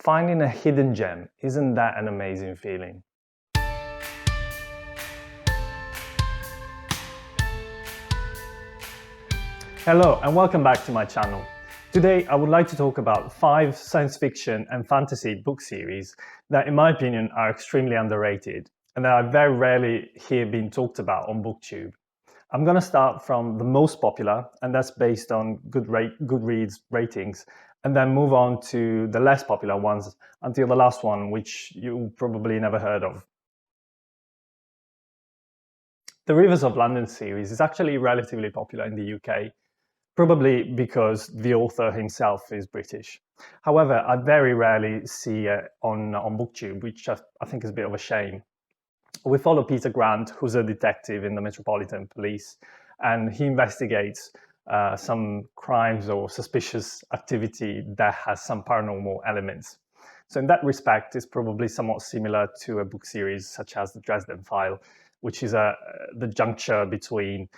Finding a hidden gem, isn't that an amazing feeling? Hello and welcome back to my channel. Today I would like to talk about 5 science fiction and fantasy book series that in my opinion are extremely underrated and that I very rarely hear being talked about on booktube. I'm going to start from the most popular, and that's based on Goodreads ratings, and then move on to the less popular ones until the last one, which you probably never heard of. The Rivers of London series is actually relatively popular in the UK, probably because the author himself is British. However, I very rarely see it on booktube, which I think is a bit of a shame. We follow Peter Grant, who's a detective in the Metropolitan Police, and he investigates some crimes or suspicious activity that has some paranormal elements. So in that respect, it's probably somewhat similar to a book series such as The Dresden File, which is the juncture between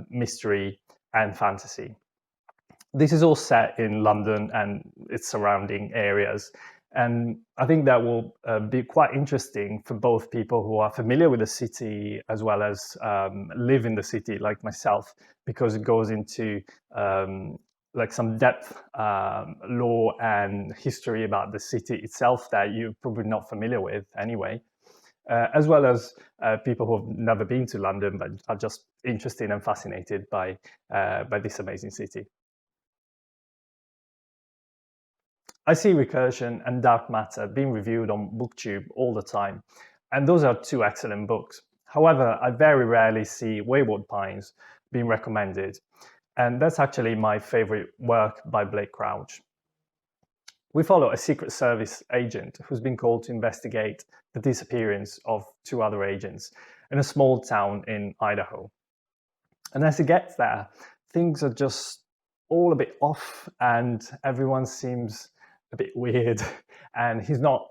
mystery and fantasy. This is all set in London and its surrounding areas. And I think that will be quite interesting for both people who are familiar with the city as well as live in the city like myself, because it goes into like some depth, lore and history about the city itself that you're probably not familiar with anyway, as well as people who have never been to London but are just interested and fascinated by this amazing city. I see Recursion and Dark Matter being reviewed on booktube all the time, and those are 2 excellent books. However, I very rarely see Wayward Pines being recommended, and that's actually my favorite work by Blake Crouch. We follow a Secret Service agent who's been called to investigate the disappearance of 2 other agents in a small town in Idaho. And as he gets there, things are just all a bit off and everyone seems a bit weird, and he's not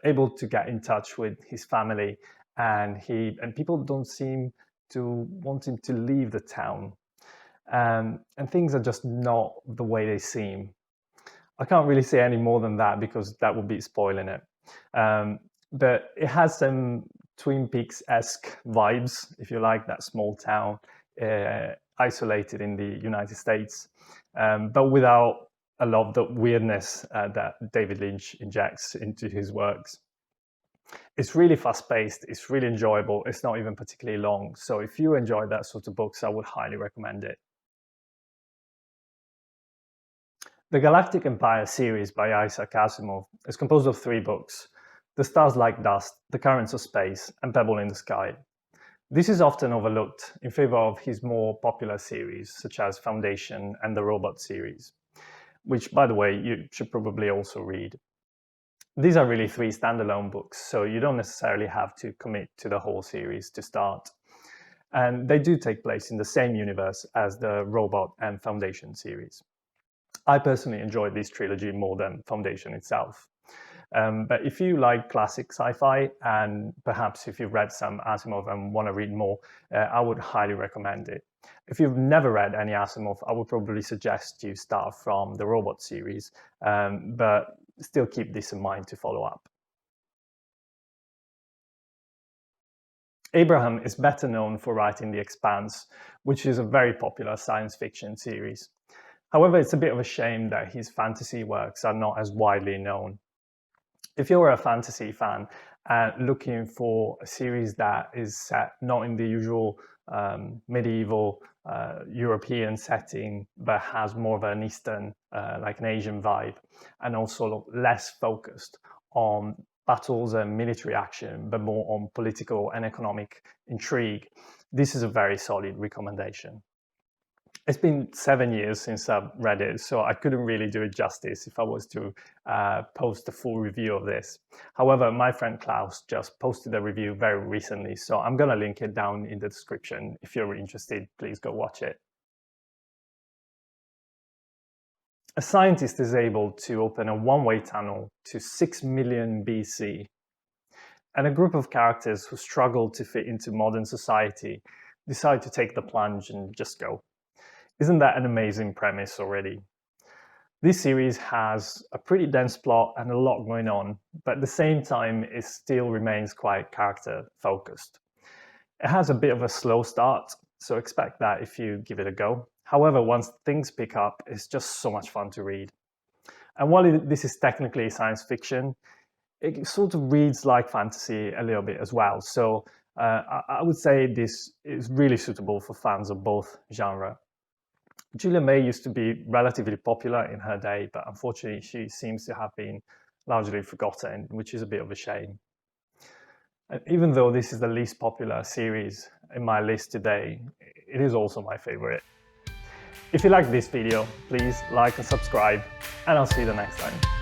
able to get in touch with his family, and people don't seem to want him to leave the town, and things are just not the way they seem. I can't really say any more than that because that would be spoiling it, but it has some Twin Peaks-esque vibes, if you like, that small town isolated in the United States, but without a lot of the weirdness that David Lynch injects into his works. It's really fast-paced, it's really enjoyable, it's not even particularly long, so if you enjoy that sort of books, I would highly recommend it. The Galactic Empire series by Isaac Asimov is composed of 3 books: The Stars Like Dust, The Currents of Space, and Pebble in the Sky. This is often overlooked in favor of his more popular series, such as Foundation and the Robot series, which, by the way, you should probably also read. These are really 3 standalone books, so you don't necessarily have to commit to the whole series to start. And they do take place in the same universe as the Robot and Foundation series. I personally enjoyed this trilogy more than Foundation itself. But if you like classic sci-fi, and perhaps if you've read some Asimov and want to read more, I would highly recommend it. If you've never read any Asimov, I would probably suggest you start from the Robot series, but still keep this in mind to follow up. Abraham is better known for writing The Expanse, which is a very popular science fiction series. However, it's a bit of a shame that his fantasy works are not as widely known. If you're a fantasy fan and looking for a series that is set not in the usual medieval European setting, but has more of an Eastern, like an Asian vibe, and also less focused on battles and military action, but more on political and economic intrigue, this is a very solid recommendation. It's been 7 years since I've read it, so I couldn't really do it justice if I was to post a full review of this. However, my friend Klaus just posted a review very recently, so I'm going to link it down in the description. If you're interested, please go watch it. A scientist is able to open a one-way tunnel to 6 million BC, and a group of characters who struggle to fit into modern society decide to take the plunge and just go. Isn't that an amazing premise already? This series has a pretty dense plot and a lot going on, but at the same time, it still remains quite character-focused. It has a bit of a slow start, so expect that if you give it a go. However, once things pick up, it's just so much fun to read. And while this is technically science fiction, it sort of reads like fantasy a little bit as well. So I would say this is really suitable for fans of both genres. Julia May used to be relatively popular in her day, but unfortunately she seems to have been largely forgotten, which is a bit of a shame. And even though this is the least popular series in my list today, it is also my favorite. If you like this video, please like and subscribe, and I'll see you the next time.